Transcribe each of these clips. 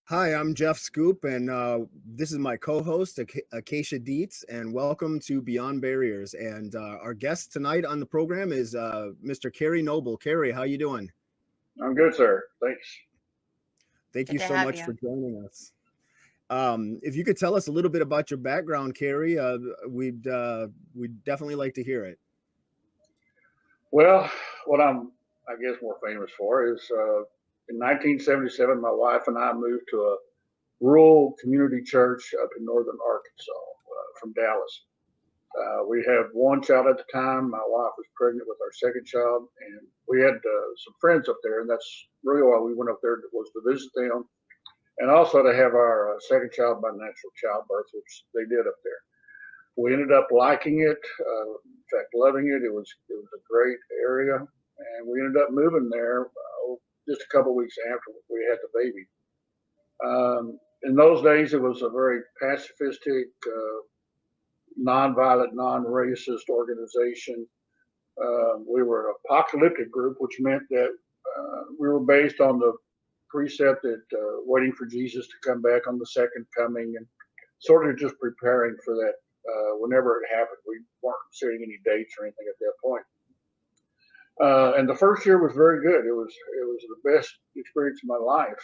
Hi, I'm Jeff Schoep, and this is my co-host, Acacia Dietz, and welcome to Beyond Barriers. And our guest tonight on the program is Mr. Kerry Noble. Kerry, how you doing? I'm good, sir. Thanks. Thank Good you to so have much you. for joining us. If you could tell us a little bit about your background, Kerry, we'd definitely like to hear it. Well, what I guess, more famous for is in 1977, my wife and I moved to a rural community church up in northern Arkansas from Dallas. We had one child at the time. My wife was pregnant with our second child, and we had some friends up there, and that's really why we went up there, was to visit them, and also to have our second child by natural childbirth, which they did up there. We ended up liking it, in fact, loving it. It was a great area, and we ended up moving there just a couple of weeks after we had the baby. In those days, it was a very pacifistic, nonviolent, non-racist organization. We were an apocalyptic group, which meant that we were based on the precept that waiting for Jesus to come back on the second coming, and sort of just preparing for that whenever it happened. We weren't setting any dates or anything at that point. And the first year was very good. It was the best experience of my life.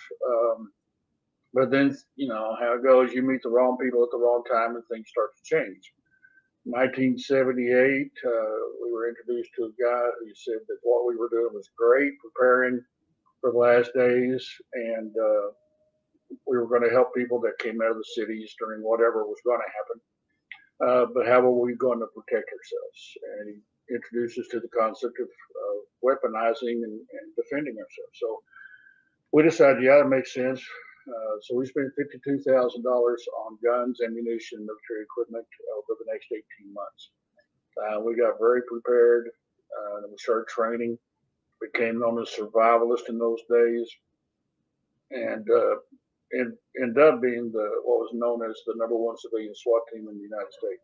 But then, you know how it goes. You meet the wrong people at the wrong time, and things start to change. 1978, we were introduced to a guy who said that what we were doing was great, preparing for the last days, and we were going to help people that came out of the cities during whatever was going to happen. But how were we going to protect ourselves? And he introduced us to the concept of weaponizing and defending ourselves. So we decided, yeah, that makes sense. So we spent $52,000 on guns, ammunition, military equipment over the next 18 months. We got very prepared, and we started training. Became known as survivalist in those days, and ended up being what was known as the #1 civilian SWAT team in the United States.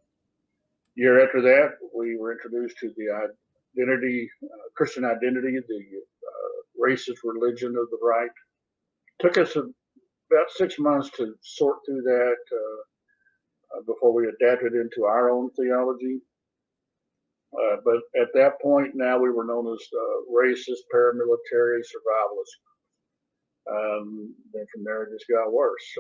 Year after that, we were introduced to the identity, Christian identity, the racist religion of the right. Took us about 6 months to sort through that before we adapted into our own theology. But at that point, now we were known as racist, paramilitary, survivalist. Then from there, it just got worse.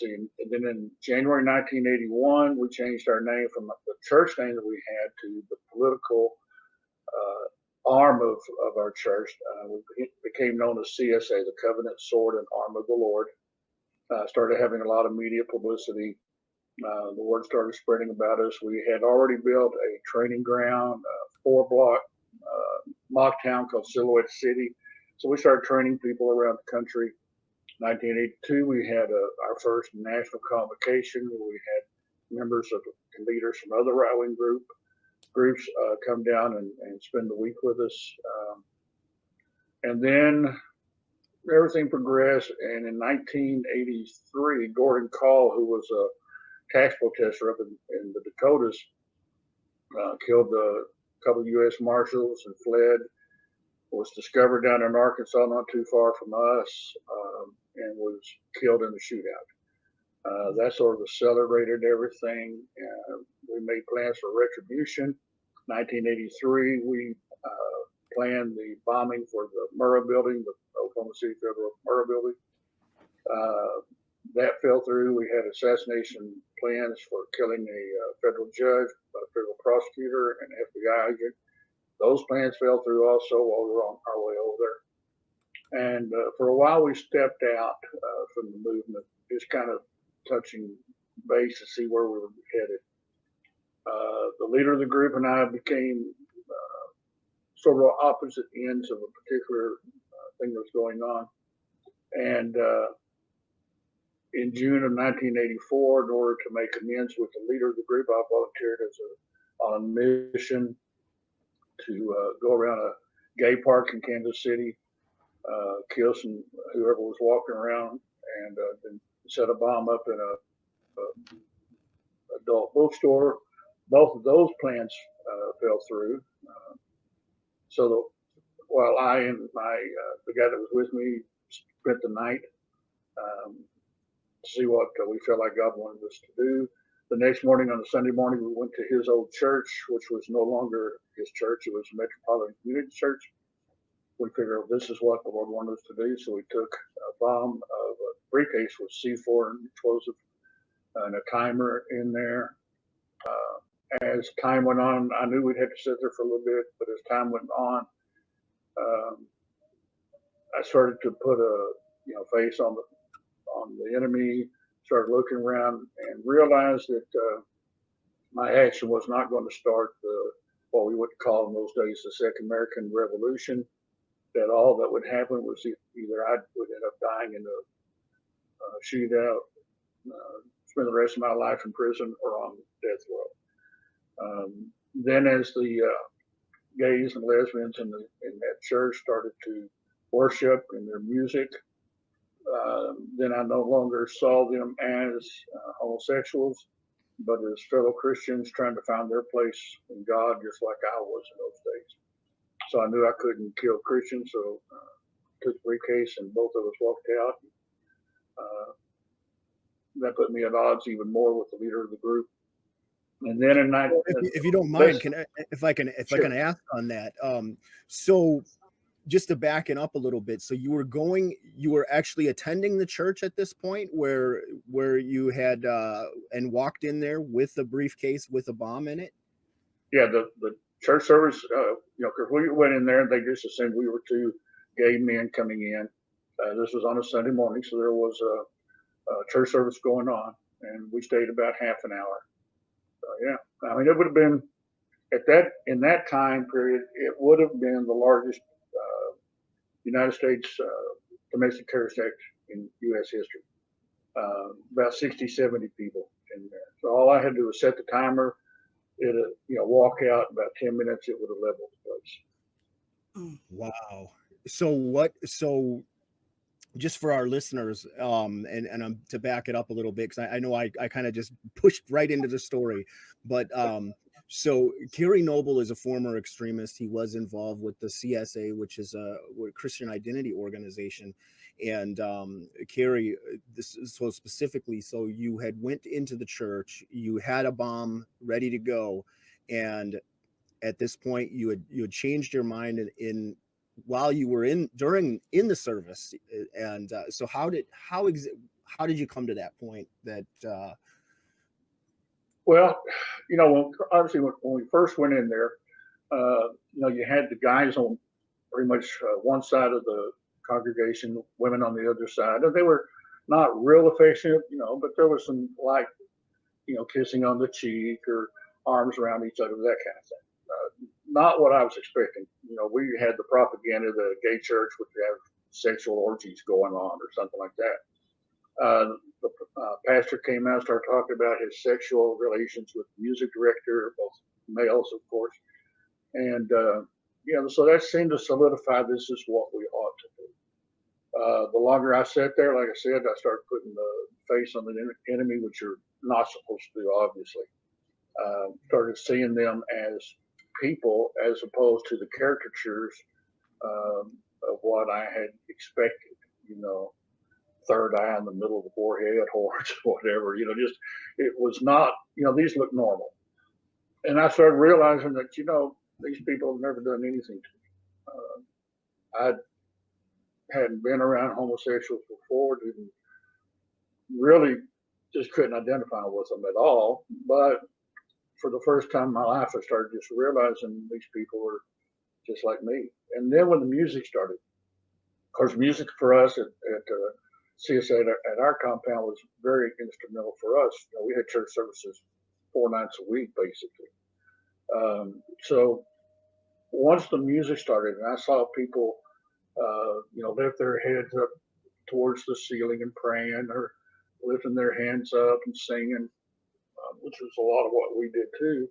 And then in January 1981, we changed our name from the church name that we had to the political arm of our church. We became known as CSA, the Covenant, Sword, and Arm of the Lord. Started having a lot of media publicity. The word started spreading about us. We had already built a training ground, a 4-block mock town called Silhouette City. So we started training people around the country. 1982, we had our first national convocation where we had members and leaders from other right-wing groups come down and spend the week with us. And then everything progressed. And in 1983, Gordon Call, who was a tax protester up in the Dakotas, killed a couple of U.S. Marshals and fled. Was discovered down in Arkansas, not too far from us, and was killed in a shootout. That sort of accelerated everything. We made plans for retribution. 1983, we planned the bombing for the Murrah building, the Oklahoma City Federal Murrah building. That fell through. We had assassination plans for killing a federal judge, a federal prosecutor, and FBI agent. Those plans fell through also while we were on our way over there. And for a while, we stepped out from the movement, just kind of touching base to see where we were headed. The leader of the group and I became sort of opposite ends of a particular thing that was going on. And in June of 1984, in order to make amends with the leader of the group, I volunteered on a mission to go around a gay park in Kansas City, kill whoever was walking around, and then set a bomb up in a adult bookstore. Both of those plans fell through. So while I and the guy that was with me spent the night to see what we felt like God wanted us to do. The next morning, on a Sunday morning, we went to his old church, which was no longer his church. It was a Metropolitan Community Church. We figured this is what the Lord wanted us to do. So we took a bomb of a briefcase with C4 and explosive and a timer in there. As time went on, I knew we'd have to sit there for a little bit, but as time went on, I started to put a face on the enemy, started looking around and realized that my action was not going to start what we would call in those days the Second American Revolution, that all that would happen was either I would end up dying in a shootout, spend the rest of my life in prison, or on death row. Then as the gays and lesbians in that church started to worship in their music, then I no longer saw them as homosexuals, but as fellow Christians trying to find their place in God, just like I was in those days. So I knew I couldn't kill Christians, so took the briefcase and both of us walked out. That put me at odds even more with the leader of the group. And then in night, if you don't mind, if I can ask on that. So just to back it up a little bit, so you were actually attending the church at this point where you had and walked in there with a briefcase with a bomb in it? Yeah, the church service, because we went in there and they just assumed we were two gay men coming in. This was on a Sunday morning, so there was a church service going on, and we stayed about half an hour. Yeah, I mean, it would have been in that time period, it would have been the largest United States domestic terrorist act in U.S. history. About 60, 70 people in there. So all I had to do was set the timer. It walk out about 10 minutes. It would have leveled the place. Wow. So just for our listeners, and I'm to back it up a little bit, because I know I kind of just pushed right into the story, but so Kerry Noble is a former extremist. He was involved with the CSA, which is a Christian identity organization. And Kerry, so specifically, so you had went into the church, you had a bomb ready to go, and at this point you had changed your mind while you were in the service. And so how did you come to that point that well, obviously when we first went in there, you had the guys on pretty much one side of the congregation, women on the other side, and they were not real affectionate, but there was some kissing on the cheek or arms around each other, that kind of thing. Not what I was expecting. We had the propaganda of the gay church would have sexual orgies going on or something like that. The pastor came out and started talking about his sexual relations with the music director, both males, of course. And, so that seemed to solidify this is what we ought to do. The longer I sat there, like I said, I started putting the face on the enemy, which you're not supposed to do, obviously. Started seeing them as people as opposed to the caricatures of what I had expected, third eye in the middle of the forehead, horns, whatever, just, it was not, these look normal. And I started realizing that, these people have never done anything to me. I hadn't been around homosexuals before, didn't really, just couldn't identify with them at all. But for the first time in my life, I started just realizing these people were just like me. And then when the music started, of course, music for us at CSA at our compound was very instrumental for us. We had church services 4 nights a week, basically. So once the music started and I saw people, lift their heads up towards the ceiling and praying, or lifting their hands up and singing, which was a lot of what we did too,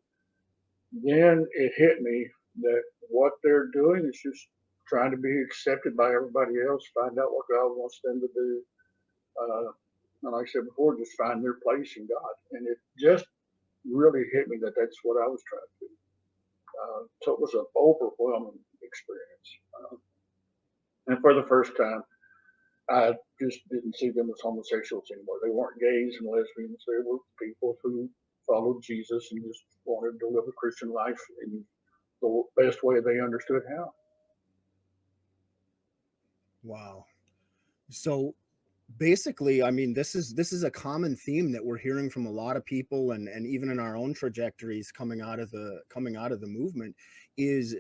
then it hit me that what they're doing is just trying to be accepted by everybody else, find out what God wants them to do. And like I said before, just find their place in God. And it just really hit me that that's what I was trying to do. So it was an overwhelming experience. And for the first time, I just didn't see them as homosexuals anymore. They weren't gays and lesbians. They were people who followed Jesus and just wanted to live a Christian life in the best way they understood how. Wow. So basically, I mean, this is a common theme that we're hearing from a lot of people, and even in our own trajectories coming out of the movement, is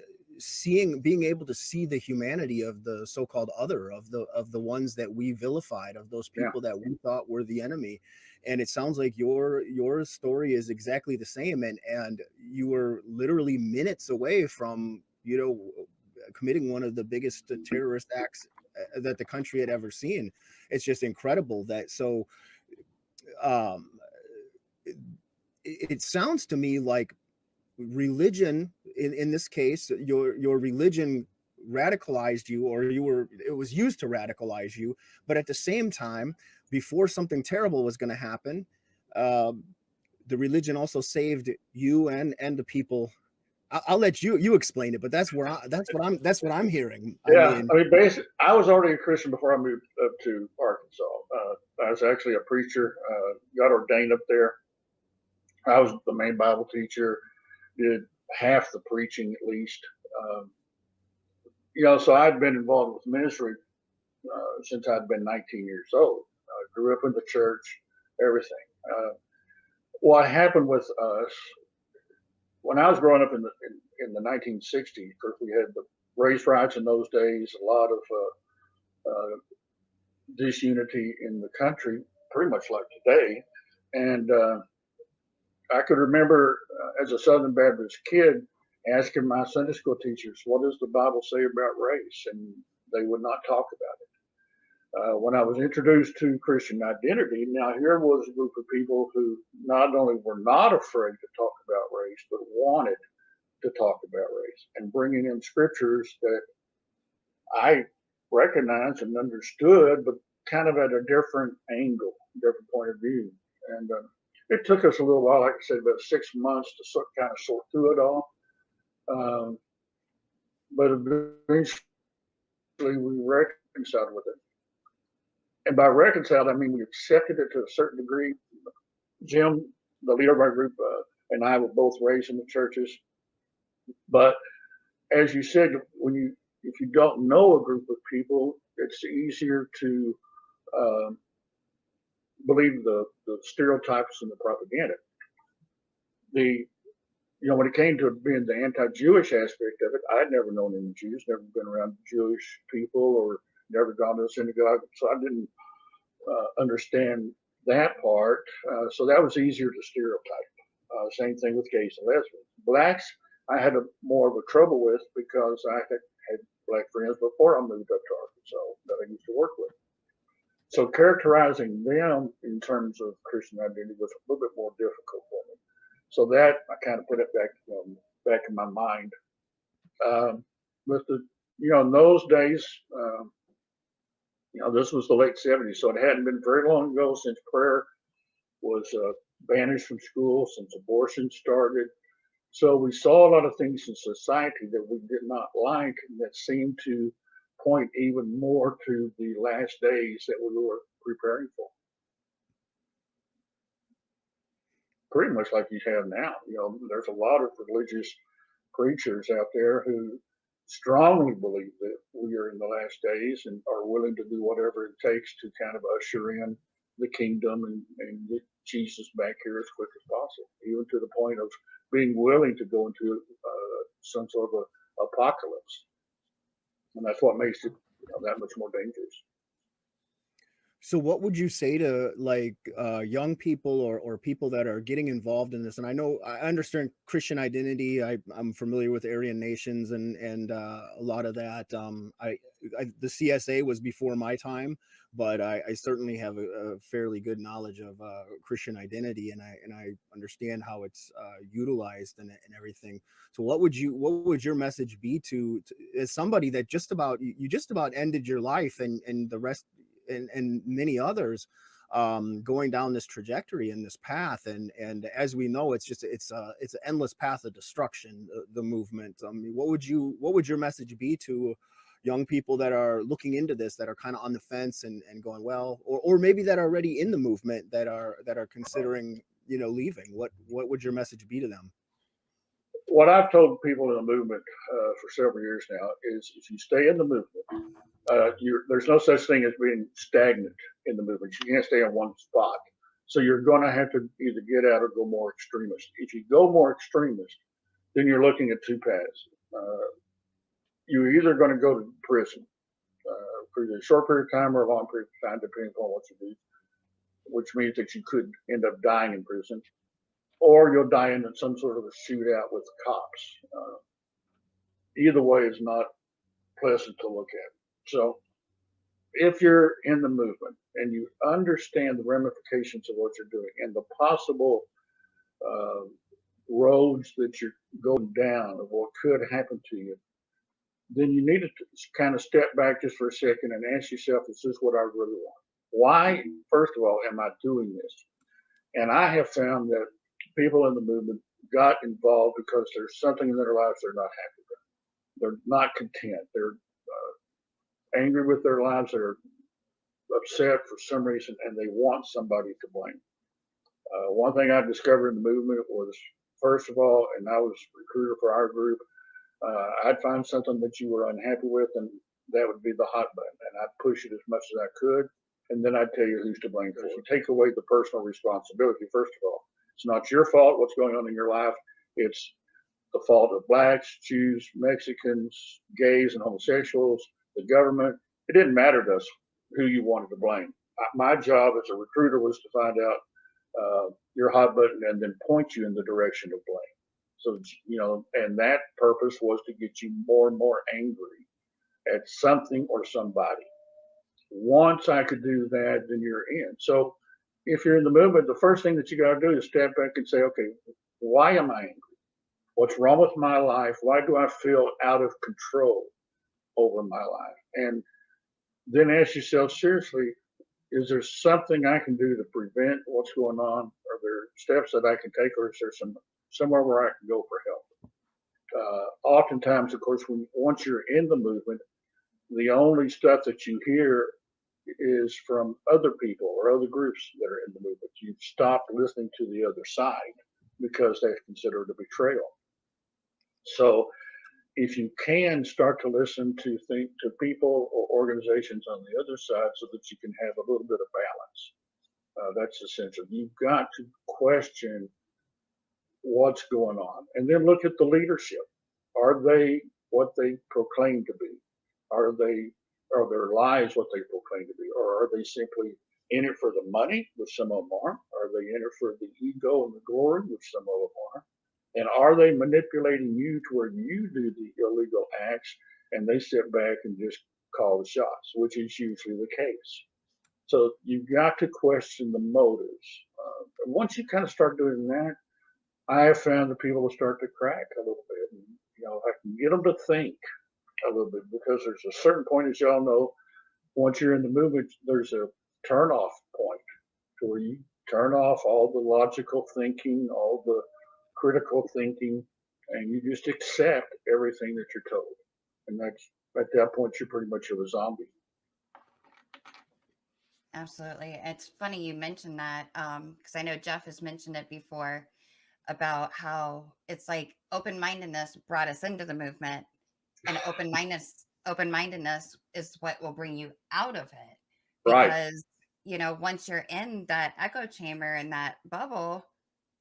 being able to see the humanity of the so-called other, of the ones that we vilified, of those people that we thought were the enemy. And it sounds like your story is exactly the same, and you were literally minutes away from, you know, committing one of the biggest terrorist acts that the country had ever seen. It's just incredible that um it sounds to me like religion, in this case, your religion radicalized you, or it was used to radicalize you, but at the same time, before something terrible was going to happen, the religion also saved you and the people. I'll let you explain it, but that's what I'm hearing. Yeah, I mean, basically, I was already a Christian before I moved up to Arkansas. I was actually a preacher, got ordained up there. I was the main Bible teacher, did half the preaching at least. You know, so I'd been involved with ministry since I'd been 19 years old. Grew up in the church, everything. What happened with us when I was growing up in the 1960s? First, we had the race riots in those days, a lot of disunity in the country, pretty much like today. And I could remember as a Southern Baptist kid asking my Sunday school teachers, what does the Bible say about race? And they would not talk about it. When I was introduced to Christian identity, now here was a group of people who not only were not afraid to talk about race, but wanted to talk about race, and bringing in scriptures that I recognized and understood, but kind of at a different angle, different point of view. And it took us a little while, like I said, about 6 months to kind of sort through it all. But eventually we reconciled with it. And by reconciled, I mean we accepted it to a certain degree. Jim, the leader of our group, and I were both raised in the churches. But as you said, if you don't know a group of people, it's easier to believe the stereotypes and the propaganda. When it came to being the anti-Jewish aspect of it, I'd never known any Jews, never been around Jewish people, or never gone to a synagogue, so I didn't understand that part. So that was easier to stereotype. Same thing with gays and lesbians. Blacks, I had more of a trouble with because I had black friends before I moved up to Arkansas that I used to work with. So characterizing them in terms of Christian identity was a little bit more difficult for me. So that I kind of put it back in my mind. But in those days, this was the late 70s, so it hadn't been very long ago since prayer was banished from school, since abortion started. So we saw a lot of things in society that we did not like, and that seemed to point even more to the last days that we were preparing for. Pretty much like you have now. There's a lot of religious preachers out there who strongly believe that we are in the last days and are willing to do whatever it takes to kind of usher in the kingdom and get Jesus back here as quick as possible, even to the point of being willing to go into some sort of apocalypse. And that's what makes it that much more dangerous. So what would you say to young people or people that are getting involved in this? And I understand Christian identity. I'm familiar with Aryan nations and a lot of that. The CSA was before my time, but I certainly have a fairly good knowledge of Christian identity, and I understand how it's utilized and everything. So what would your message be to as somebody that just about ended your life and the rest and many others going down this trajectory and this path, and as we know, it's an endless path of destruction, the movement. I mean, what would your message be to young people that are looking into this, that are kind of on the fence and going, well, or maybe that are already in the movement, that are considering, leaving? What would your message be to them? What I've told people in the movement for several years now is, if you stay in the movement, there's no such thing as being stagnant in the movement. You can't stay in one spot. So you're going to have to either get out or go more extremist. If you go more extremist, then you're looking at two paths. You're either going to go to prison for a short period of time or a long period of time, depending on what you do, which means that you could end up dying in prison, or you'll die in some sort of a shootout with cops. Either way is not pleasant to look at. So if you're in the movement and you understand the ramifications of what you're doing and the possible roads that you're going down of what could happen to you, then you need to kind of step back just for a second and ask yourself, is this what I really want? Why, first of all, am I doing this? And I have found that people in the movement got involved because there's something in their lives they're not happy with. They're not content. They're angry with their lives. They're upset for some reason, and they want somebody to blame. One thing I discovered in the movement was, first of all, and I was a recruiter for our group, I'd find something that you were unhappy with, and that would be the hot button, and I'd push it as much as I could, and then I'd tell you who's to blame for it. You take away the personal responsibility, first of all. It's not your fault what's going on in your life. It's the fault of blacks, Jews, Mexicans, gays, and homosexuals, the government. It didn't matter to us who you wanted to blame. My job as a recruiter was to find out your hot button and then point you in the direction of blame. So, and that purpose was to get you more and more angry at something or somebody. Once I could do that, then you're in. So if you're in the movement, the first thing that you got to do is step back and say, okay, why am I angry? What's wrong with my life? Why do I feel out of control over my life? And then ask yourself, seriously, is there something I can do to prevent what's going on? Are there steps that I can take, or is there somewhere where I can go for help? Oftentimes, of course, once you're in the movement, the only stuff that you hear is from other people or other groups that are in the movement. You've stopped listening to the other side because they consider it a betrayal. So if you can start to listen to people or organizations on the other side so that you can have a little bit of balance, that's essential. You've got to question what's going on, and then look at the leadership. Are they what they proclaim to be? Are their lives what they proclaim to be, or are they simply in it for the money, which some of them are? Are they in it for the ego and the glory, which some of them are? And are they manipulating you to where you do the illegal acts and they sit back and just call the shots, which is usually the case. So you've got to question the motives. And once you kind of start doing that, I have found that people will start to crack a little bit. And, I can get them to think a little bit, because there's a certain point, as y'all know, once you're in the movement, there's a turn-off point to where you turn off all the logical thinking, all the critical thinking, and you just accept everything that you're told. And that's, at that point, you're pretty much a zombie. Absolutely. It's funny you mentioned that, because I know Jeff has mentioned it before about how it's like open-mindedness brought us into the movement, and open-mindedness is what will bring you out of it. Because, right. Once you're in that echo chamber and that bubble,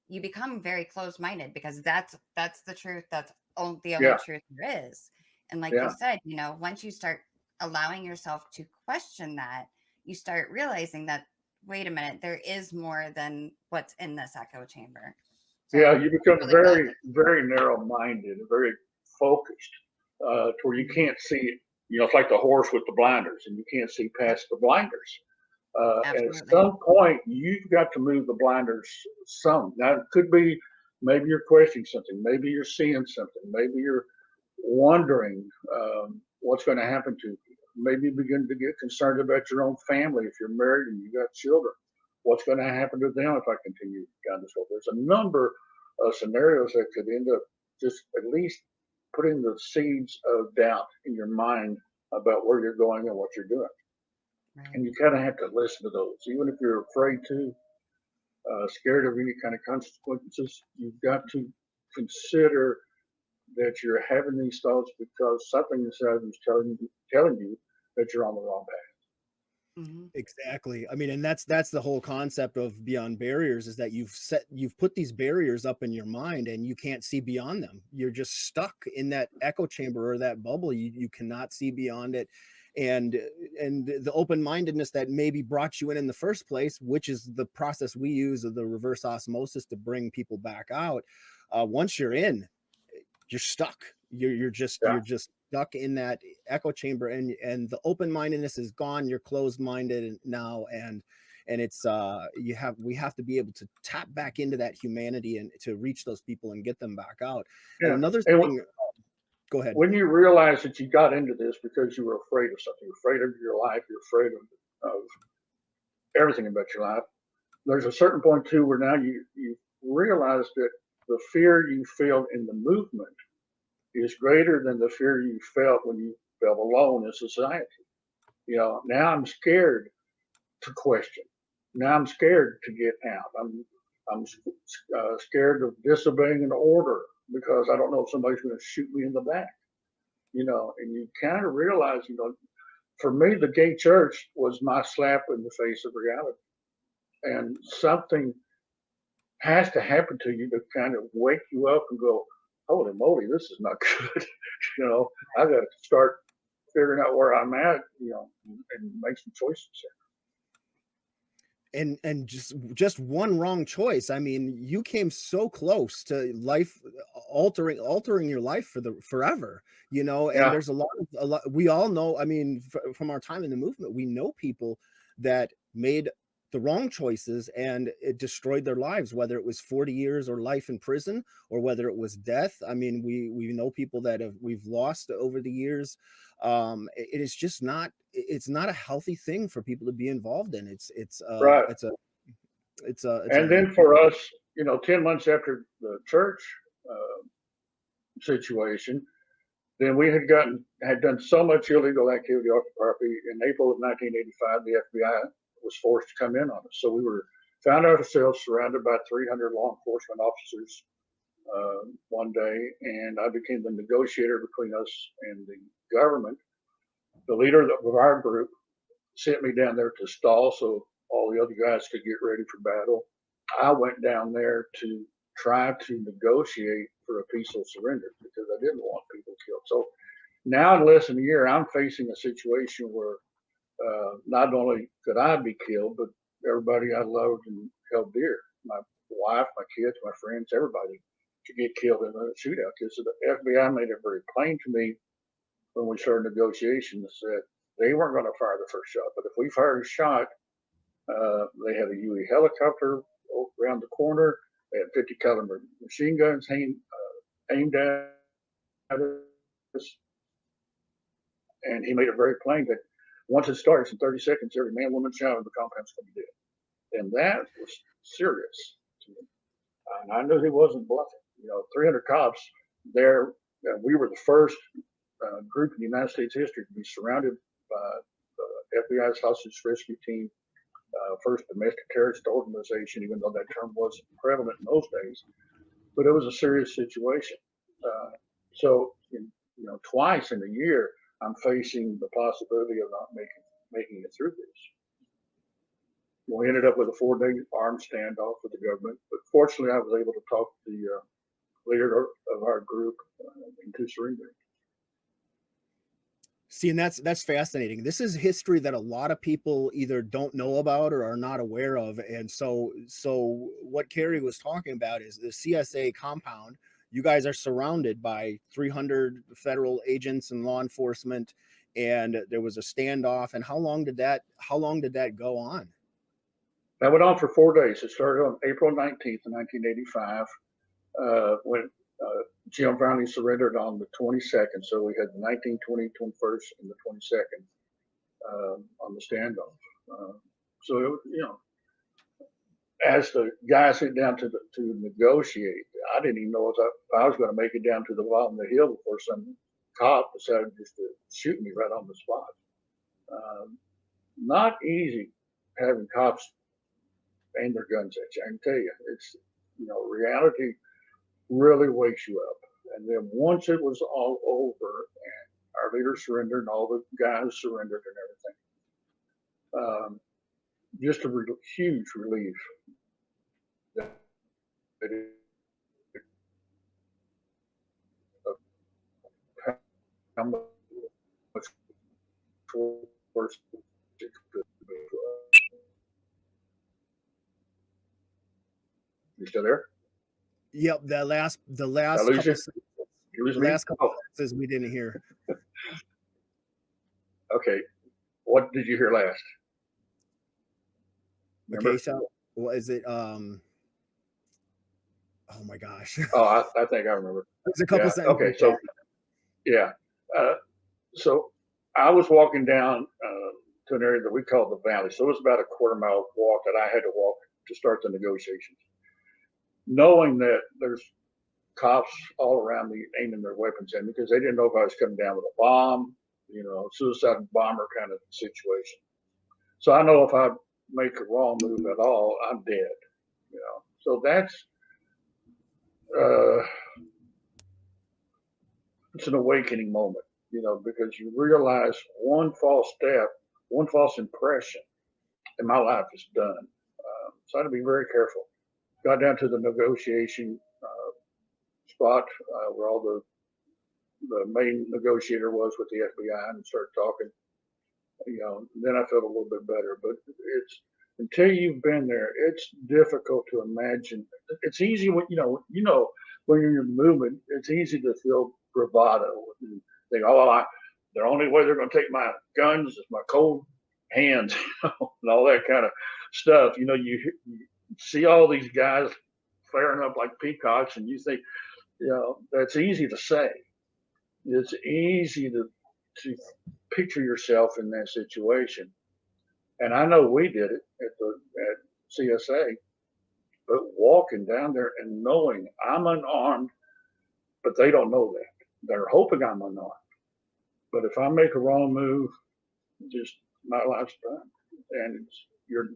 you become very closed-minded, because that's the truth. That's the only truth there is. And like you said, once you start allowing yourself to question that, you start realizing that, wait a minute, there is more than what's in this echo chamber. So you become really very, very narrow-minded, very focused, to where you can't see it. It's like the horse with the blinders, and you can't see past the blinders. And at some point, you've got to move the blinders some. Now, it could be maybe you're questioning something, maybe you're seeing something, maybe you're wondering what's going to happen to you. Maybe you begin to get concerned about your own family if you're married and you got children. What's going to happen to them if I continue down this road? There's a number of scenarios that could end up just at least putting the seeds of doubt in your mind about where you're going and what you're doing. Right. And you kind of have to listen to those, even if you're afraid to, scared of any kind of consequences. You've got to consider that you're having these thoughts because something inside you is telling you that you're on the wrong path. Mm-hmm. Exactly. I mean, and that's the whole concept of Beyond Barriers, is that you've put these barriers up in your mind and you can't see beyond them. You're just stuck in that echo chamber or that bubble. You cannot see beyond it. And the open-mindedness that maybe brought you in the first place, which is the process we use of the reverse osmosis to bring people back out. Once you're in, you're stuck. You're just stuck in that echo chamber, and the open-mindedness is gone. You're closed-minded now, and it's we have to be able to tap back into that humanity and to reach those people and get them back out. Yeah. And another thing, go ahead. When you realize that you got into this because you were afraid of something, you're afraid of your life, you're afraid of everything about your life, there's a certain point too where now you realize that the fear you feel in the movement is greater than the fear you felt when you felt alone in society. Now I'm scared to question. Now I'm scared to get out. I'm scared of disobeying an order because I don't know if somebody's going to shoot me in the back. And you kind of realize, for me, the gay church was my slap in the face of reality. And something has to happen to you to kind of wake you up and go, holy moly, this is not good. I got to start figuring out where I'm at, and make some choices here. And just one wrong choice. I mean, you came so close to life altering your life forever, and there's a lot, we all know, I mean, from our time in the movement, we know people that made the wrong choices and it destroyed their lives, whether it was 40 years or life in prison or whether it was death. I mean, we know people that we've lost over the years. It is just it's not a healthy thing for people to be involved in. Right. And then for us, 10 months after the church situation, then we had done so much illegal activity off the property. In April of 1985, the FBI was forced to come in on us. So we found ourselves surrounded by 300 law enforcement officers one day, and I became the negotiator between us and the government. The leader of our group sent me down there to stall so all the other guys could get ready for battle. I went down there to try to negotiate for a peaceful surrender because I didn't want people killed. So now in less than a year, I'm facing a situation where not only could I be killed, but everybody I loved and held dear, my wife, my kids, my friends, everybody could get killed in a shootout. Because the FBI made it very plain to me when we started negotiations that they weren't going to fire the first shot. But if we fired a shot, they had a UE helicopter around the corner. They had 50 caliber machine guns aimed at us. And he made it very plain that once it starts in 30 seconds, every man, woman, child in the compound's going to be dead. And that was serious to me. And I knew he wasn't bluffing. 300 cops there. We were the first group in United States history to be surrounded by the FBI's hostage rescue team, first domestic terrorist organization, even though that term wasn't prevalent in those days. But it was a serious situation. So, twice in a year, I'm facing the possibility of not making it through this. We ended up with a 4-day armed standoff with the government, but fortunately, I was able to talk the leader of our group into surrendering. See, and that's fascinating. This is history that a lot of people either don't know about or are not aware of. And so what Kerry was talking about is the CSA compound. You guys are surrounded by 300 federal agents and law enforcement, and there was a standoff. And how long did that go on? That went on for 4 days. It started on April 19th, 1985, when Jim finally surrendered on the 22nd. So we had the 19th, 20th, 21st, and the 22nd on the standoff. So it was, as the guys sit down to negotiate, I didn't even know if I was going to make it down to the bottom of the hill before some cop decided just to shoot me right on the spot. Not easy having cops aim their guns at you. I can tell you, it's, reality really wakes you up. And then once it was all over and our leader surrendered and all the guys surrendered and everything, just a huge relief that it, how much worse it could be. You still there? Yep, the last couple sentences we didn't hear. Okay, what did you hear last? Remember? Acacia, what is it? Oh my gosh. Oh, I think I remember. There's a couple sentences. Okay, so yeah, so I was walking down to an area that we call the valley. So it was about a quarter-mile walk that I had to walk to start the negotiations, knowing that there's cops all around me aiming their weapons at me because they didn't know if I was coming down with a bomb, suicide bomber kind of situation. So I know if I make a wrong move at all, I'm dead. So that's it's an awakening moment, because you realize one false step, one false impression, and my life is done. So I had to be very careful. Got down to the negotiation spot where all the main negotiator was with the FBI and started talking. Then I felt a little bit better. But it's until you've been there, it's difficult to imagine. It's easy when when you're in movement, it's easy to feel bravado and think, oh, the only way they're going to take my guns is my cold hands, and all that kind of stuff. You see all these guys flaring up like peacocks, and you think, that's easy to say. It's easy to picture yourself in that situation. And I know we did it at CSA, but walking down there and knowing I'm unarmed, but they don't know that. They're hoping I'm unarmed. But if I make a wrong move, just my life's done. And you're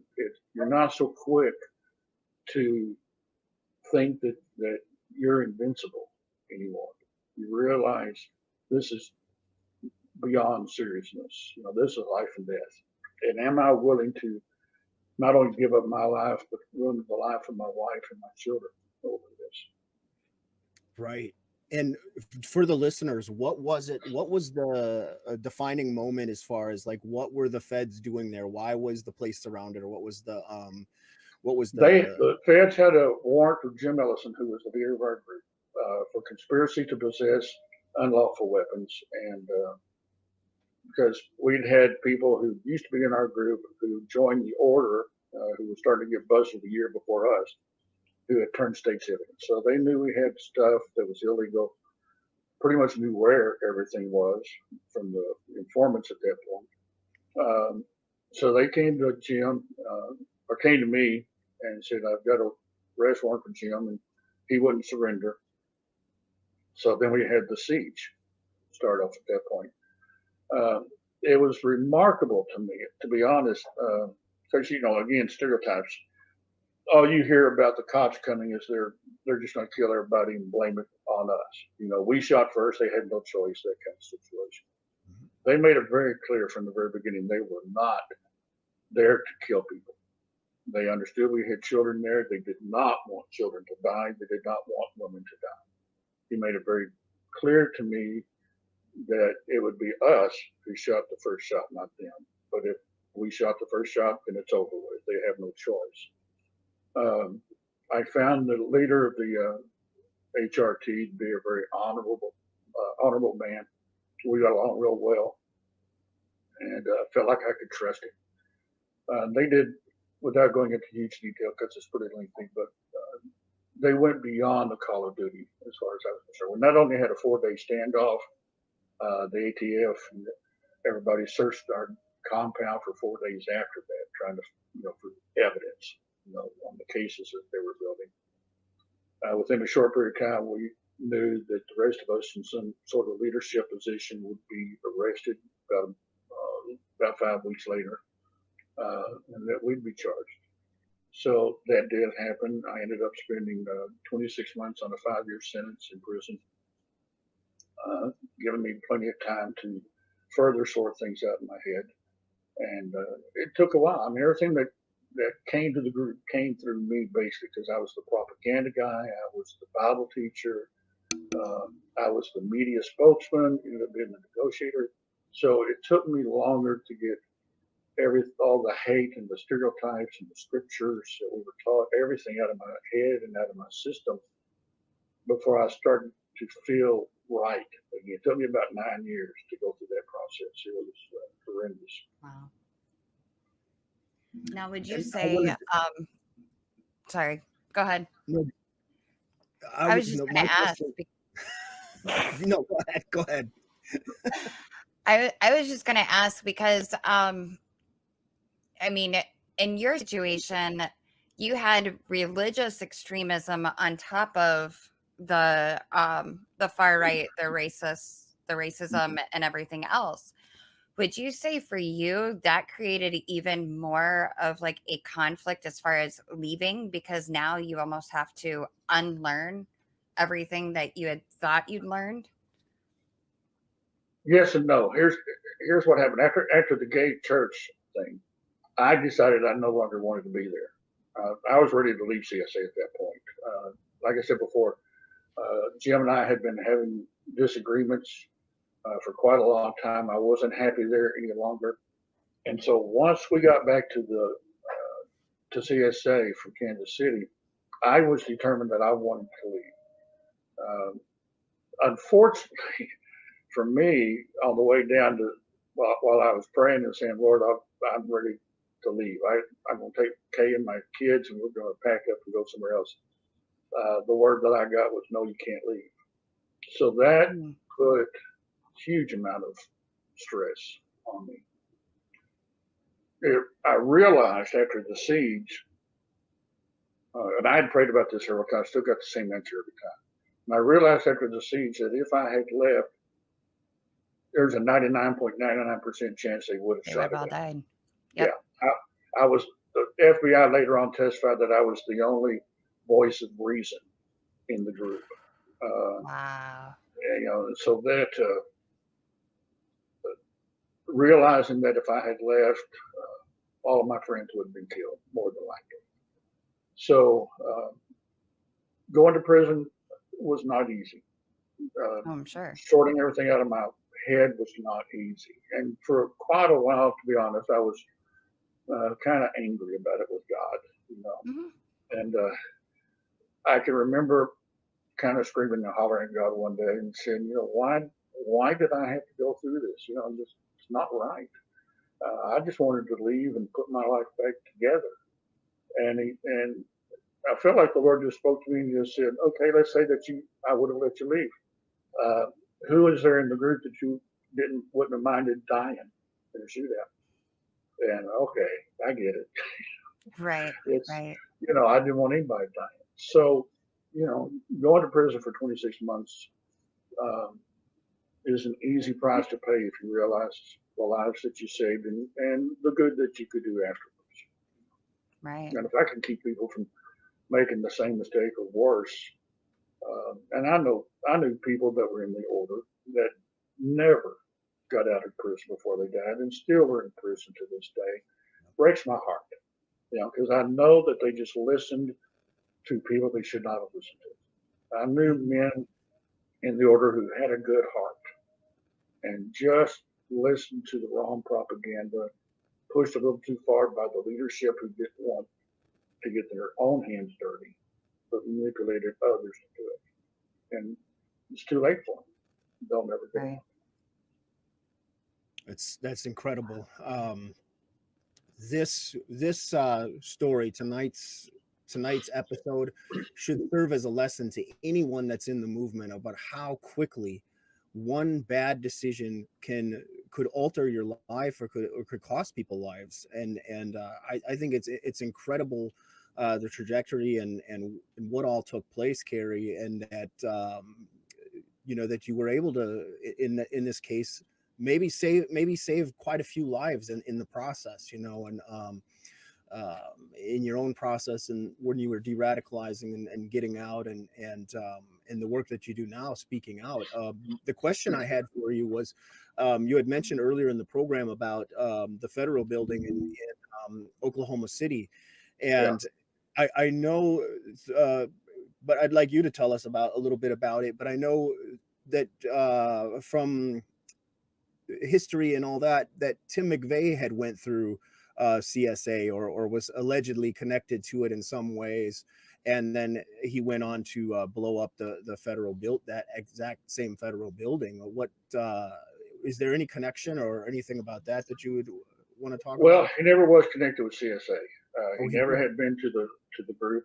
not so quick to think that you're invincible anymore. You realize this is beyond seriousness. This is life and death. And am I willing to not only give up my life, but ruin the life of my wife and my children over this? Right. And for the listeners, what was the defining moment as far as like what were the feds doing there? Why was the place surrounded, or what was the the feds had a warrant for Jim Ellison, who was the leader of our group, for conspiracy to possess unlawful weapons, and because we'd had people who used to be in our group who joined the order, who was starting to get busted a year before us, who had turned state citizens. So they knew we had stuff that was illegal, pretty much knew where everything was from the informants at that point. So they came to Jim, or came to me and said, I've got a arrest warrant for Jim, and he wouldn't surrender. So then we had the siege start off at that point. It was remarkable to me, to be honest, because, again, stereotypes. All you hear about the cops coming is they're just going to kill everybody and blame it on us. We shot first. They had no choice, that kind of situation. Mm-hmm. They made it very clear from the very beginning they were not there to kill people. They understood we had children there. They did not want children to die. They did not want women to die. He made it very clear to me that it would be us who shot the first shot, not them. But if we shot the first shot, then it's over with. They have no choice. I found the leader of the HRT to be a very honorable man. We got along real well, and felt like I could trust him. They did, without going into huge detail because it's pretty lengthy, but they went beyond the call of duty as far as I was concerned. We not only had a 4-day standoff, the ATF and everybody searched our compound for 4 days after that, trying to, for evidence, on the cases that they were building. Within a short period of time, we knew that the rest of us in some sort of leadership position would be arrested about 5 weeks later, and that we'd be charged. So that did happen. I ended up spending 26 months on a 5-year sentence in prison, giving me plenty of time to further sort things out in my head. And it took a while. I mean, everything that came to the group came through me, basically, because I was the propaganda guy, I was the Bible teacher, I was the media spokesman, ended up being the negotiator. So it took me longer to get all the hate and the stereotypes and the scriptures that we were taught, everything out of my head and out of my system before I started to feel right again. It took me about 9 years to go through that process. It was horrendous. Wow. Now, would you say, sorry, go ahead. No, I was just going to ask. No, go ahead. I was just going to ask because, I mean, in your situation, you had religious extremism on top of the far right, the racism and everything else. Would you say for you that created even more of like a conflict as far as leaving, because now you almost have to unlearn everything that you had thought you'd learned? Yes and no. Here's what happened after the gay church thing. I decided I no longer wanted to be there. I was ready to leave CSA at that point. Like I said before, Jim and I had been having disagreements for quite a long time. I wasn't happy there any longer, and so once we got back to CSA from Kansas City, I was determined that I wanted to leave. Unfortunately, for me, on the way down to while I was praying and saying, "Lord, I'm ready to leave. I'm going to take Kay and my kids, and we're going to pack up and go somewhere else." The word that I got was, "No, you can't leave." So that put huge amount of stress on me. I realized after the siege, and I had prayed about this several times, still got the same answer every time. And I realized after the siege that if I had left, there's a 99.99% chance they would have shot all it. died. Yep. Yeah, I was. The FBI later on testified that I was the only voice of reason in the group. Wow. You know, so that realizing that if I had left, all of my friends would have been killed, more than likely. So going to prison was not easy. I'm sure. Sorting everything out of my head was not easy. And for quite a while, to be honest, I was kind of angry about it with God, you know. Mm-hmm. And I can remember kind of screaming and hollering at God one day and saying, you know, why did I have to go through this? You know, it's not right. I just wanted to leave and put my life back together. And I felt like the Lord just spoke to me and just said, okay, let's say that I would have let you leave. Who is there in the group that you wouldn't have minded dying in a shootout? And okay, I get it. Right. Right. You know, I didn't want anybody dying. So, you know, going to prison for 26 months is an easy price to pay if you realize the lives that you saved and the good that you could do afterwards. Right. And if I can keep people from making the same mistake or worse, and I knew people that were in the order that never got out of prison before they died and still are in prison to this day. Breaks my heart, you know, because I know that they just listened to people they should not have listened to. I knew men in the order who had a good heart and just listened to the wrong propaganda, pushed a little too far by the leadership who didn't want to get their own hands dirty, but manipulated others to do it. And it's too late for them. They'll never get right. That's incredible. This story, tonight's episode, should serve as a lesson to anyone that's in the movement about how quickly one bad decision could alter your life or could cost people lives. And I think it's incredible the trajectory and what all took place, Kerry, and that you know, that you were able to, in this case, maybe save quite a few lives in the process, you know, and in your own process, and when you were de-radicalizing and getting out, and the work that you do now, speaking out. The question I had for you was, you had mentioned earlier in the program about the federal building in Oklahoma City, and I know, but I'd like you to tell us a little bit about it. But I know that from history and all that Tim McVeigh had went through CSA, or was allegedly connected to it in some ways, and then he went on to blow up the federal that exact same federal building. What is there any connection or anything about that you would want to talk about? Well, he never was connected with CSA. He he never had been to the group,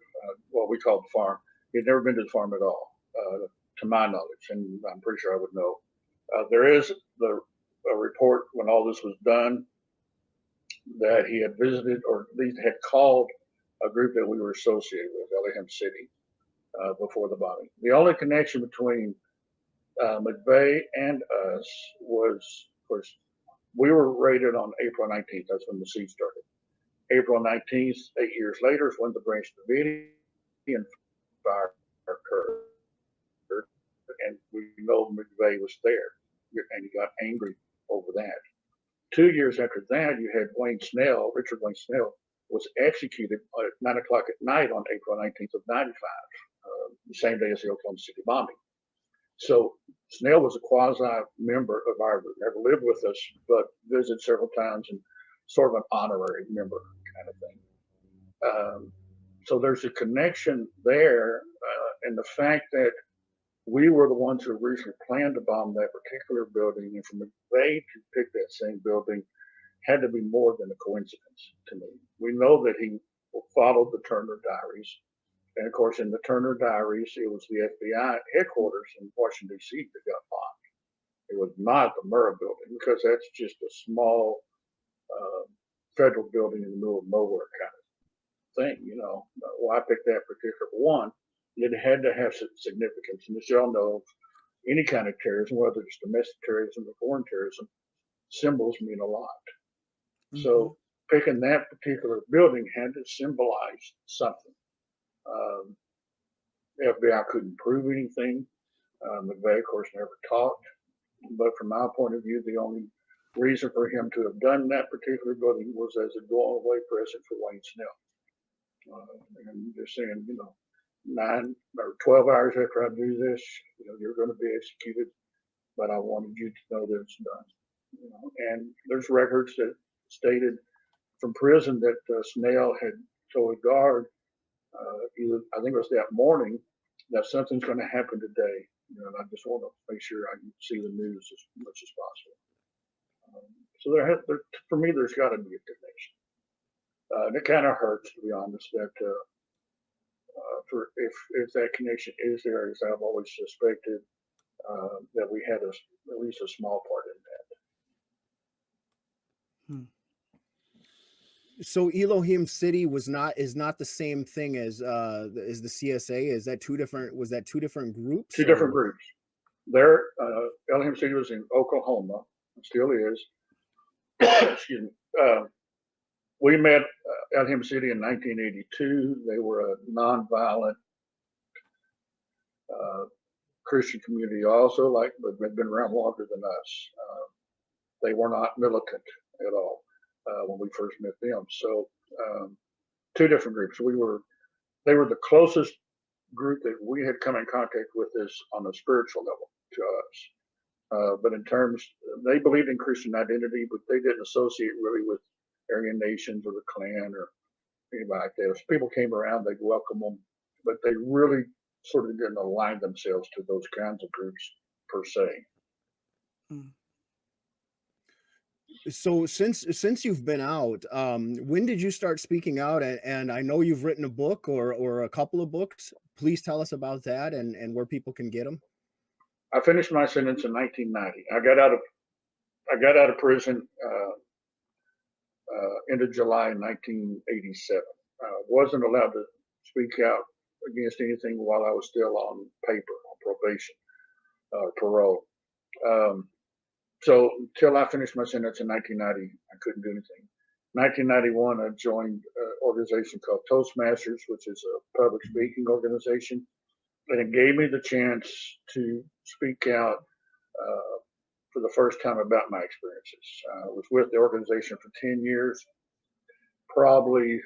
what we call the farm. He had never been to the farm at all, to my knowledge, and I'm pretty sure I would know. There is a report when all this was done that he had visited, or at least had called, a group that we were associated with, Ellingham City, before the bombing. The only connection between McVeigh and us was, of course, we were raided on April 19th. That's when the siege started. April 19th, 8 years later, is when the Branch Davidian fire occurred. And we know McVeigh was there, and he got angry over that. 2 years after that, you had Richard Wayne Snell, was executed at 9 o'clock at night on April 19th of 95, the same day as the Oklahoma City bombing. So Snell was a quasi-member of our group, never lived with us, but visited several times, and sort of an honorary member kind of thing. So there's a connection there, and the fact that we were the ones who originally planned to bomb that particular building, and for McVeigh to pick that same building had to be more than a coincidence to me. We know that he followed the Turner Diaries, and of course, in the Turner Diaries, it was the FBI headquarters in Washington, D.C. that got bombed. It was not the Murrah building, because that's just a small federal building in the middle of nowhere kind of thing. You know, why pick that particular one? It had to have significance. And as y'all know, any kind of terrorism, whether it's domestic terrorism or foreign terrorism, symbols mean a lot. Mm-hmm. So picking that particular building had to symbolize something. The FBI couldn't prove anything. McVeigh, of course, never talked. But from my point of view, the only reason for him to have done that particular building was as a going away present for Wayne Snell. And just saying, you know, 9 or 12 hours after I do this, you know, you're going to be executed, but I wanted you to know that it's done. You know, and there's records that stated from prison that Snell had told a guard, I think it was that morning, that something's going to happen today. You know, and I just want to make sure I can see the news as much as possible. So for me, there's got to be a connection. And it kind of hurts, to be honest, that if that connection is there, as I've always suspected, that we had at least a small part in that. So Elohim City is not the same thing as the CSA. Is that two different groups? Two different groups. There, Elohim City was in Oklahoma, still is. Excuse me. We met Elohim City in 1982. They were a nonviolent Christian community, also, but they've been around longer than us. They were not militant at all when we first met them. So, two different groups. They were the closest group that we had come in contact with us on a spiritual level to us. But in terms, they believed in Christian identity, but they didn't associate really with Aryan nations or the Klan or anybody like that. If people came around, they'd welcome them, but they really sort of didn't align themselves to those kinds of groups per se. So since you've been out, when did you start speaking out? And I know you've written a book or a couple of books. Please tell us about that and where people can get them. I finished my sentence in 1990. I got out of prison end of July 1987. Wasn't allowed to speak out against anything while I was still on paper, on probation. or parole. So until I finished my sentence in 1990, I couldn't do anything. 1991, I joined an organization called Toastmasters, which is a public speaking organization, and it gave me the chance to speak out for the first time about my experiences. I was with the organization for 10 years. Probably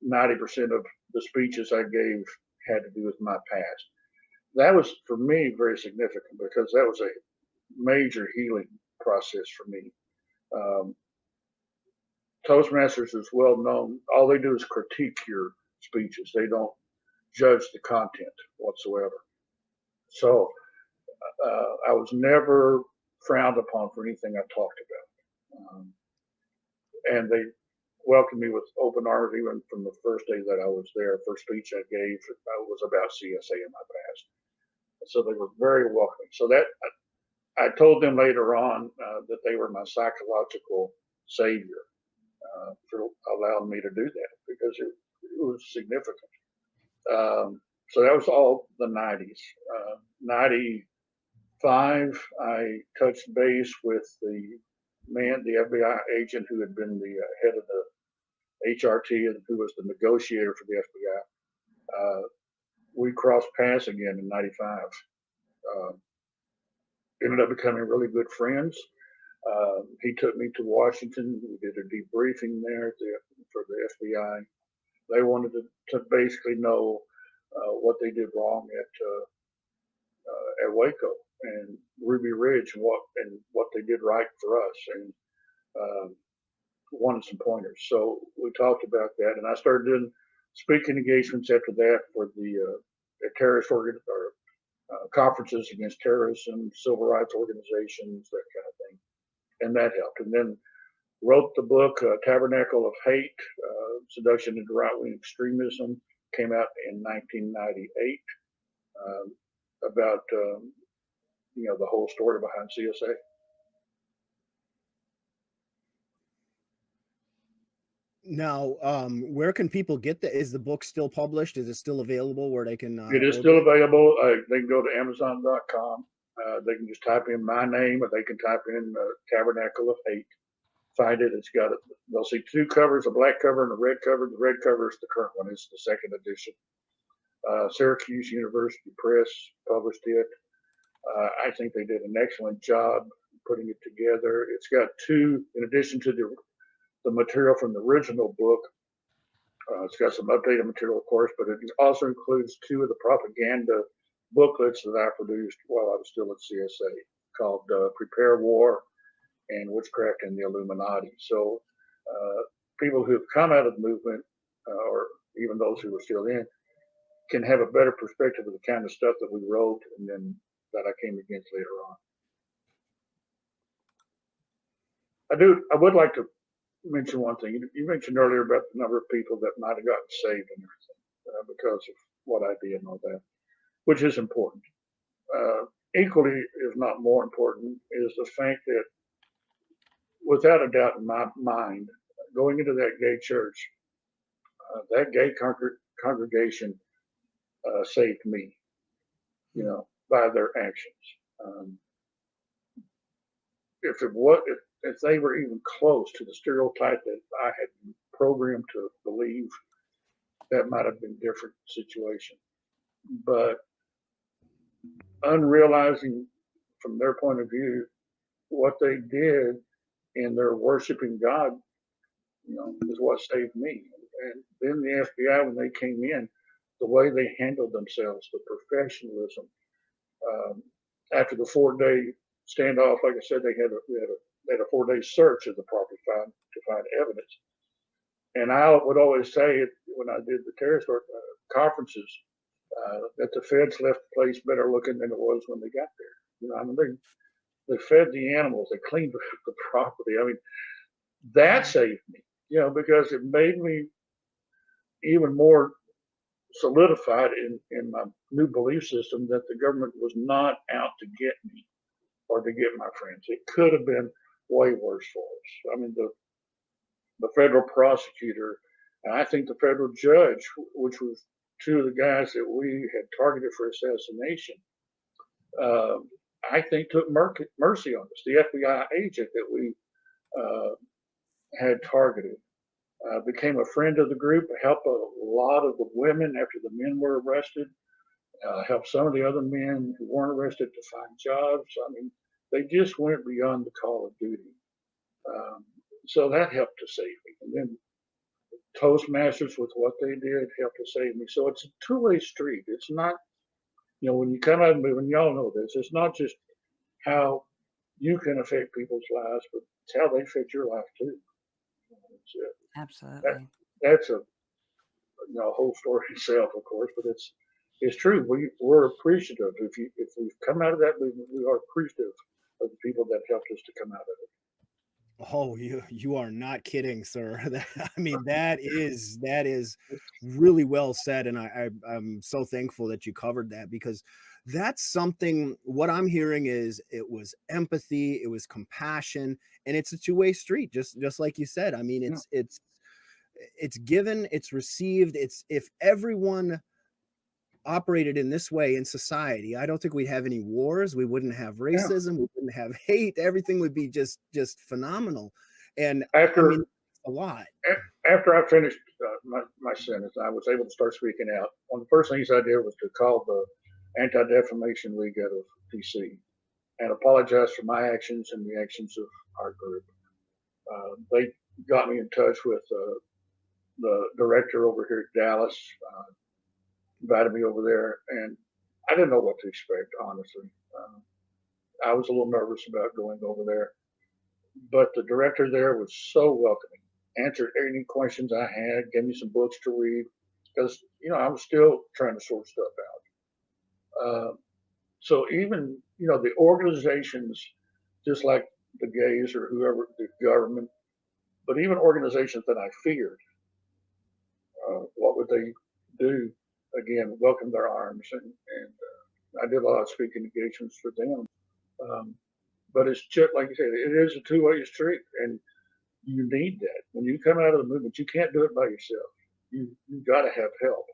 90% of the speeches I gave had to do with my past. That was, for me, very significant because that was a major healing process for me. Toastmasters is well known. All they do is critique your speeches. They don't judge the content whatsoever. So I was never frowned upon for anything I talked about. And they welcomed me with open arms even from the first day that I was there. First speech I gave was about CSA in my past. So they were very welcoming. So that I told them later on that they were my psychological savior for allowing me to do that because it was significant. So that was all the 90s. 95, I touched base with the FBI agent who had been the head of the HRT and who was the negotiator for the FBI. We crossed paths again in 95. Ended up becoming really good friends. He took me to Washington. We did a debriefing there for the FBI. They wanted to basically know what they did wrong at Waco and Ruby Ridge and what they did right for us, and wanted some pointers. So we talked about that, and I started doing speaking engagements after that for the terrorist conferences against terrorism, civil rights organizations, that kind of thing, and that helped. And then wrote the book Tabernacle of Hate, Seduction into Right-Wing Extremism, came out in 1998, about the whole story behind CSA. Now, where can people get that? Is the book still published? Is it still available where they can? It is still available. They can go to Amazon.com. They can just type in my name, or they can type in Tabernacle of Hate. Find it. It's got it. They'll see two covers: a black cover and a red cover. The red cover is the current one. It's the second edition. Syracuse University Press published it. I think they did an excellent job putting it together. It's got two, in addition to the material from the original book. It's got some updated material, of course, but it also includes two of the propaganda booklets that I produced while I was still at CSA, called Prepare War and Witchcraft and the Illuminati. So people who have come out of the movement, or even those who are still in, can have a better perspective of the kind of stuff that we wrote and then that I came against later on. I would like to mention one thing. You mentioned earlier about the number of people that might have gotten saved and everything because of what I did and all that, which is important. Equally, if not more important, is the fact that, without a doubt in my mind, going into that gay church, that gay congregation saved me, by their actions. If they were even close to the stereotype that I had been programmed to believe, that might have been a different situation. But unrealizing from their point of view what they did in their worshiping God, is what saved me. And then the FBI, when they came in, the way they handled themselves, the professionalism. After the 4-day standoff, like I said, they had a 4-day search of the property to find evidence. And I would always say it when I did the terrorist conferences, that the feds left the place better looking than it was when they got there. They fed the animals, they cleaned the property. I mean, that saved me, because it made me even more solidified in my new belief system that the government was not out to get me or to get my friends. It could have been way worse for us. I mean, the federal prosecutor, and I think the federal judge, which was two of the guys that we had targeted for assassination, I think, took mercy on us. The FBI agent that we had targeted became a friend of the group, helped a lot of the women after the men were arrested, helped some of the other men who weren't arrested to find jobs. I mean, they just went beyond the call of duty. So that helped to save me. And then Toastmasters, with what they did, helped to save me. So it's a two-way street. It's not, when you come out of the movement, y'all know this, it's not just how you can affect people's lives, but it's how they affect your life too. Absolutely. That's a whole story itself, of course, but it's true. We're appreciative. If we've come out of that movement, we are appreciative of the people that helped us to come out of it. Oh, you are not kidding, sir. I mean, that is really well said, and I'm so thankful that you covered that, because that's something. What I'm hearing is it was empathy, it was compassion, and it's a two-way street, just like you said. I mean, it's given, it's received. It's, if everyone operated in this way in society, I don't think we'd have any wars, we wouldn't have racism, we wouldn't have hate, everything would be just phenomenal. And after, I mean, a lot. After I finished my sentence, I was able to start speaking out. One of the first things I did was to call the Anti-Defamation League out of DC and apologize for my actions and the actions of our group. They got me in touch with the director over here at Dallas, invited me over there, and I didn't know what to expect, honestly. I was a little nervous about going over there, but the director there was so welcoming, answered any questions I had, gave me some books to read, because I was still trying to sort stuff out. So even the organizations, just like the gays or whoever, the government, but even organizations that I feared, what would they do? Again, welcome their arms, and I did a lot of speaking engagements for them. But it's just like you said, it is a two-way street, and you need that. When you come out of the movement, you can't do it by yourself. You got to have help.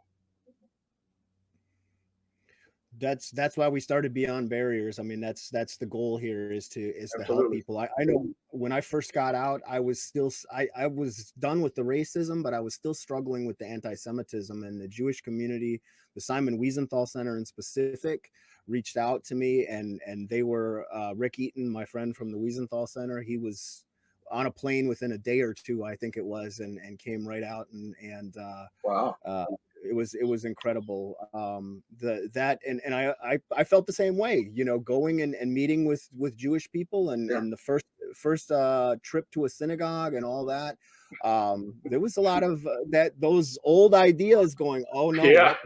That's why we started Beyond Barriers. I mean, that's the goal here, is to Absolutely. help people. I know when I first got out, I was still I was done with the racism, but I was still struggling with the anti-Semitism, and the Jewish community, the Simon Wiesenthal Center in specific, reached out to me, and they were Rick Eaton, my friend from the Wiesenthal Center. He was on a plane within a day or two, I think it was, and came right out, and wow. It was incredible. I felt the same way, going and meeting with Jewish people, and the first trip to a synagogue and all that. There was a lot of those old ideas going, oh no,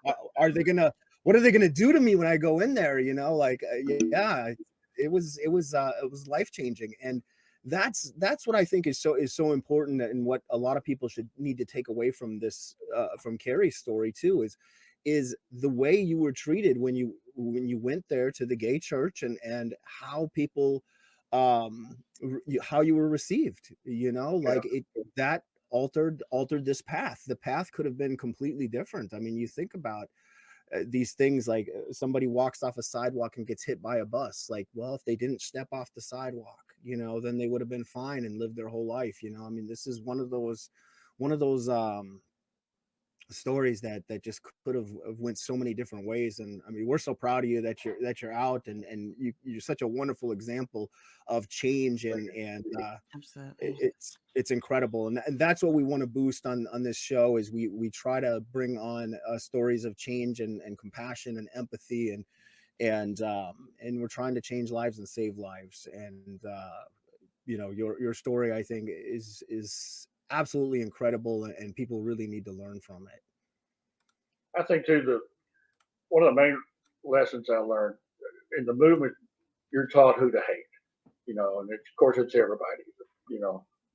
what are they gonna do to me when I go in there? Yeah, it was life-changing. And that's what I think is so important, and what a lot of people should need to take away from this, from Kerry's story too, is the way you were treated when you went there to the gay church, and how people, how you were received, that altered this path. The path could have been completely different. I mean, you think about these things, like somebody walks off a sidewalk and gets hit by a bus. Like, well, if they didn't step off the sidewalk, then they would have been fine and lived their whole life. I mean, this is one of those stories that just could have went so many different ways. And I mean, we're so proud of you that you're out, and you're such a wonderful example of change, and Absolutely. it's incredible. And that's what we want to boost on this show, is we try to bring on stories of change and compassion and empathy, and we're trying to change lives and save lives. And your story, I think, is absolutely incredible, and people really need to learn from it. I think too, one of the main lessons I learned in the movement, you're taught who to hate, and of course it's everybody,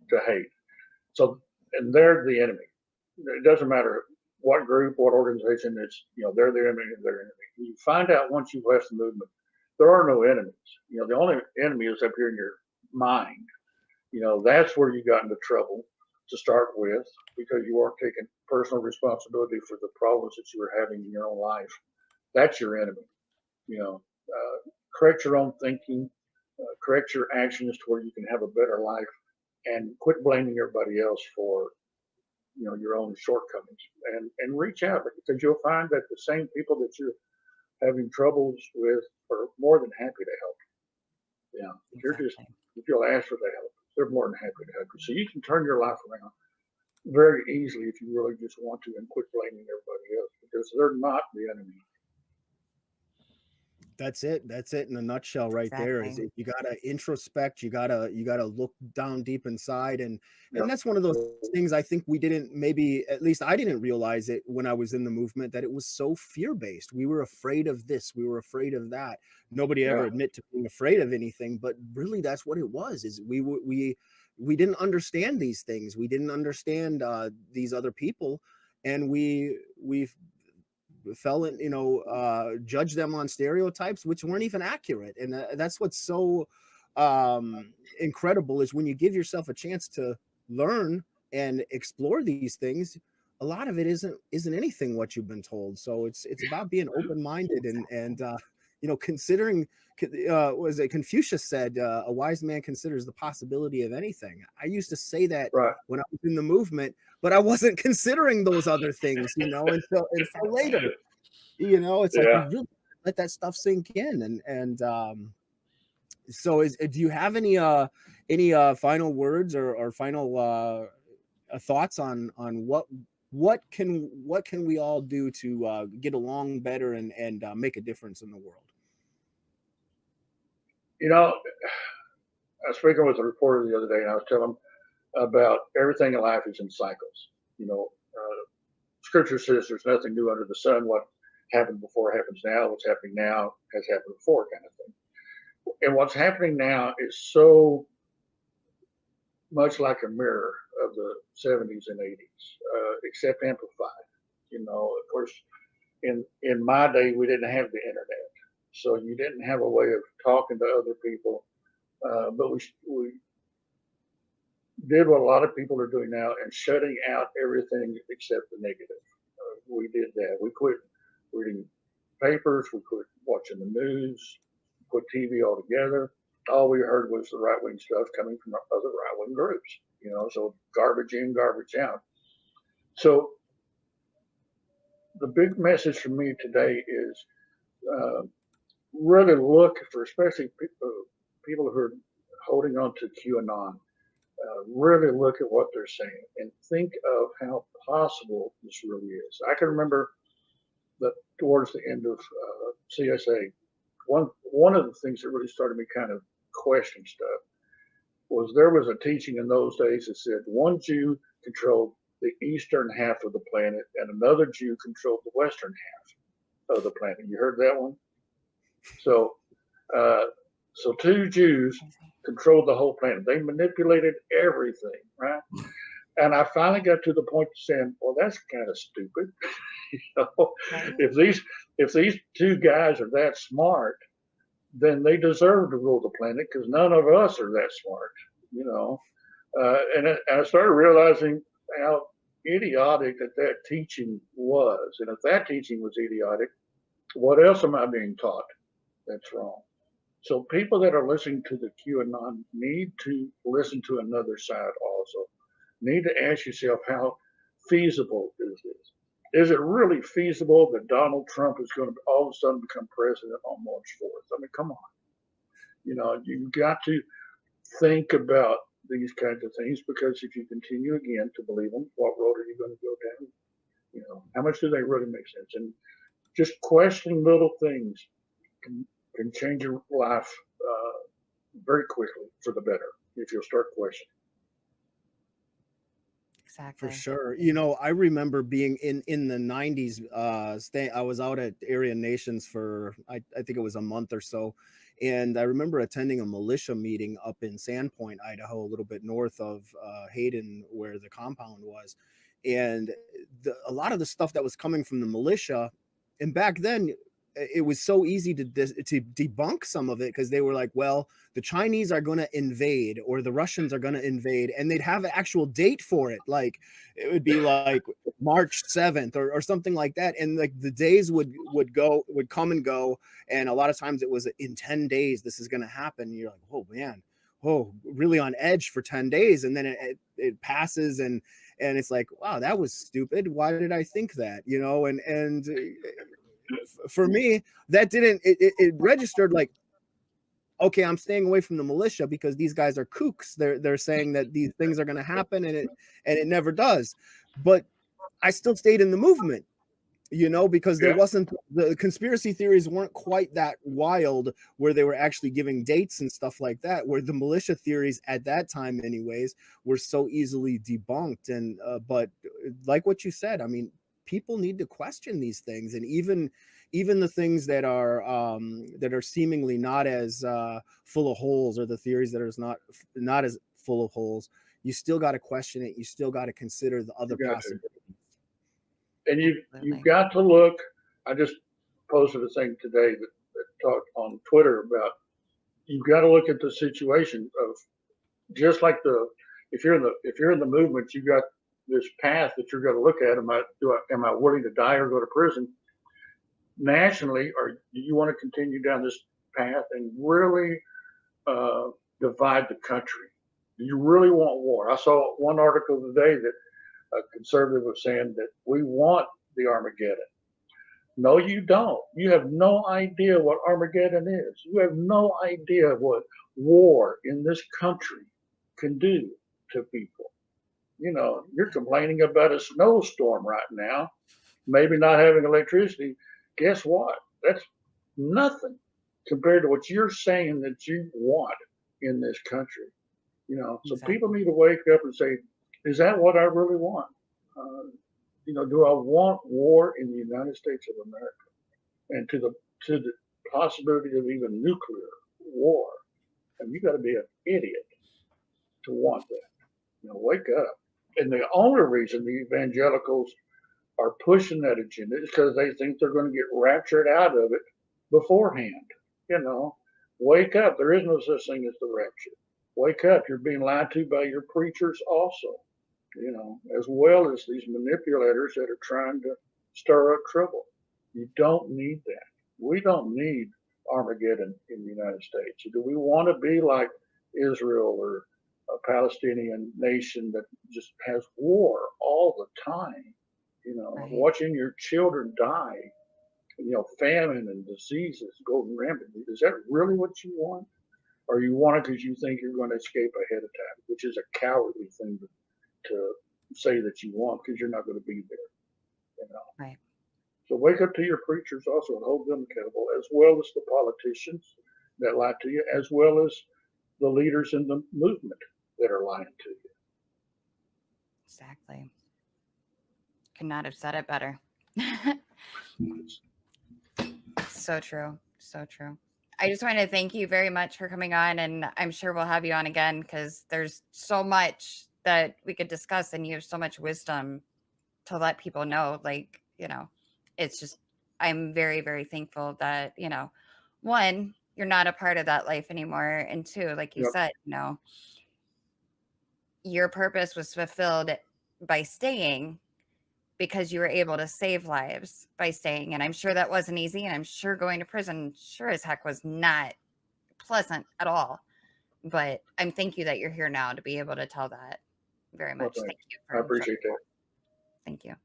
to hate. So, and they're the enemy. It doesn't matter what group, what organization, it's, they're the enemy, and they're enemy. You find out once you've left the movement, there are no enemies. The only enemy is up here in your mind. That's where you got into trouble to start with, because you weren't taking personal responsibility for the problems that you were having in your own life. That's your enemy. correct your own thinking, correct your actions to where you can have a better life, and quit blaming everybody else for your own shortcomings, and reach out, because you'll find that the same people that you're having troubles with are more than happy to help. Yeah, if you'll ask for the help, they're more than happy to help you. So you can turn your life around very easily if you really just want to, and quit blaming everybody else, because they're not the enemy. That's it in a nutshell right there. Is you gotta introspect, you gotta look down deep inside, and that's one of those things I think we didn't, maybe at least I didn't realize it when I was in the movement, that it was so fear-based. We were afraid of this, we were afraid of that. Nobody ever admit to being afraid of anything, but really that's what it was. Is we didn't understand these things, we didn't understand these other people, and we fell in, judge them on stereotypes which weren't even accurate. And that's what's so incredible, is when you give yourself a chance to learn and explore these things, a lot of it isn't anything what you've been told. So it's about being open-minded and considering, was it Confucius said, a wise man considers the possibility of anything. I used to say that when I was in the movement, but I wasn't considering those other things, until later. It's like you really let that stuff sink in. And so do you have any final words or final thoughts on what can we all do to get along better and make a difference in the world? I was speaking with a reporter the other day, and I was telling him about everything in life is in cycles. Scripture says there's nothing new under the sun. What happened before happens now. What's happening now has happened before, kind of thing. And what's happening now is so much like a mirror of the 70s and 80s, except amplified. Of course, in my day, we didn't have the internet, so you didn't have a way of talking to other people. But we did what a lot of people are doing now, and shutting out everything except the negative. We did that. We quit reading papers. We quit watching the news. Quit TV altogether. All we heard was the right-wing stuff coming from other right-wing groups. So garbage in, garbage out. So the big message for me today is really look for, especially people who are holding on to QAnon, really look at what they're saying and think of how possible this really is. I can remember that towards the end of CSA, one of the things that really started me kind of question stuff was there was a teaching in those days that said one Jew controlled the eastern half of the planet and another Jew controlled the western half of the planet. You heard that one? So two Jews controlled the whole planet. They manipulated everything, right? And I finally got to the point of saying, well, that's kind of stupid. If these two guys are that smart, then they deserve to rule the planet, because none of us are that smart, and I started realizing how idiotic that teaching was. And if that teaching was idiotic, what else am I being taught that's wrong? So people that are listening to the QAnon need to listen to another side also. Need to ask yourself, how feasible is this? Is it really feasible that Donald Trump is going to all of a sudden become president on March 4th? I mean, come on. You've got to think about these kinds of things, because if you continue again to believe them, what road are you going to go down? How much do they really make sense? And just questioning little things can change your life very quickly for the better if you'll start questioning. Exactly. For sure. I remember being in the 90s, I was out at Aryan Nations for, I think it was a month or so. And I remember attending a militia meeting up in Sandpoint, Idaho, a little bit north of Hayden, where the compound was. And a lot of the stuff that was coming from the militia, and back then, it was so easy to debunk some of it, because they were like, well, the Chinese are going to invade, or the Russians are going to invade, and they'd have an actual date for it. Like it would be like March 7th or something like that. And like the days would come and go. And a lot of times it was in 10 days, this is going to happen. And you're like, oh man, oh, really on edge for 10 days. And then it passes, and it's like, wow, that was stupid. Why did I think that? You know, and for me, that didn't, it registered like, okay, I'm staying away from the militia because these guys are kooks. They're saying that these things are going to happen, and it never does. But I still stayed in the movement, you know, because there wasn't, the conspiracy theories weren't quite that wild where they were actually giving dates and stuff like that, where the militia theories at that time anyways were so easily debunked. And but like what you said, I mean, people need to question these things, and even the things that are seemingly not as full of holes, or the theories that are not as full of holes, you still got to question it. You still got to consider the other possibilities. And you've got to look. I just posted a thing today that talked on Twitter about, you've got to look at the situation of, just like if you're in the movement, you got this path that you're going to look at. Am I willing to die or go to prison nationally, or do you want to continue down this path and really divide the country? Do you really want war? I saw one article today that a conservative was saying that we want the Armageddon. No, you don't. You have no idea what Armageddon is. You have no idea what war in this country can do to people. You know, you're complaining about a snowstorm right now, maybe not having electricity. Guess what? That's nothing compared to what you're saying that you want in this country. You know, so people need to wake up and say, is that what I really want? You know, do I want war in the United States of America, and to the possibility of even nuclear war? And you got to be an idiot to want that. You know, wake up. And the only reason the evangelicals are pushing that agenda is because they think they're going to get raptured out of it beforehand. You know, wake up. There is no such thing as the rapture. Wake up. You're being lied to by your preachers also, you know, as well as these manipulators that are trying to stir up trouble. You don't need that. We don't need Armageddon in the United States. Do we want to be like Israel or a Palestinian nation that just has war all the time? You know, watching your children die, you know, famine and diseases go rampant. Is that really what you want? Or you want it because you think you're going to escape ahead of time, which is a cowardly thing to say that you want, because you're not going to be there. You know. Right. So wake up to your preachers also and hold them accountable, as well as the politicians that lie to you, as well as the leaders in the movement that are lying to you. Exactly. Could not have said it better. So true. So true. I just want to thank you very much for coming on, and I'm sure we'll have you on again, because there's so much that we could discuss, and you have so much wisdom to let people know. Like, you know, it's just, I'm very, very thankful that, you know, one, you're not a part of that life anymore, and two, like you said, you know, your purpose was fulfilled by staying, because you were able to save lives by staying. And I'm sure that wasn't easy. And I'm sure going to prison sure as heck was not pleasant at all. But I'm thank you that you're here now to be able to tell that very much. Well, thank you. I appreciate that. Thank you.